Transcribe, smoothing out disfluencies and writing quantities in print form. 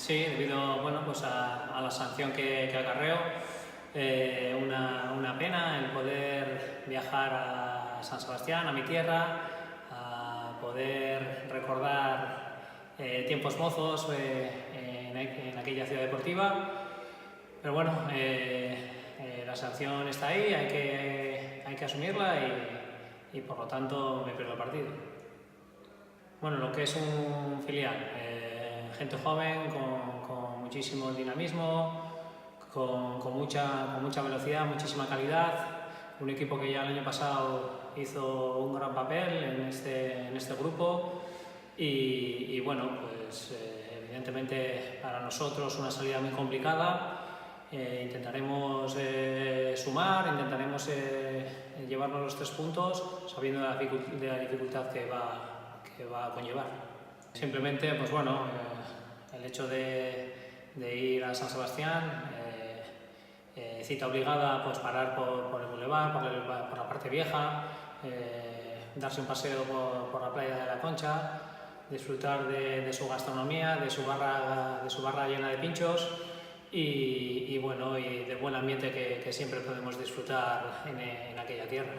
Sí, debido bueno, pues a la sanción que acarreo, una pena el poder viajar a San Sebastián, a mi tierra, a poder recordar tiempos mozos en aquella ciudad deportiva. Pero bueno, la sanción está ahí, hay que asumirla y por lo tanto me pierdo el partido. Bueno, lo que es un filial, gente joven, con muchísimo dinamismo, con mucha velocidad, muchísima calidad, un equipo que ya el año pasado hizo un gran papel en este grupo y bueno, pues evidentemente para nosotros una salida muy complicada. Intentaremos sumar, intentaremos llevarnos los 3 puntos sabiendo de la dificultad que va a conllevar. Simplemente, pues bueno, el hecho de ir a San Sebastián, cita obligada, pues parar por el bulevar, por la parte vieja, darse un paseo por la playa de la Concha, disfrutar de su gastronomía, de su barra llena de pinchos y bueno, y del buen ambiente que siempre podemos disfrutar en aquella tierra.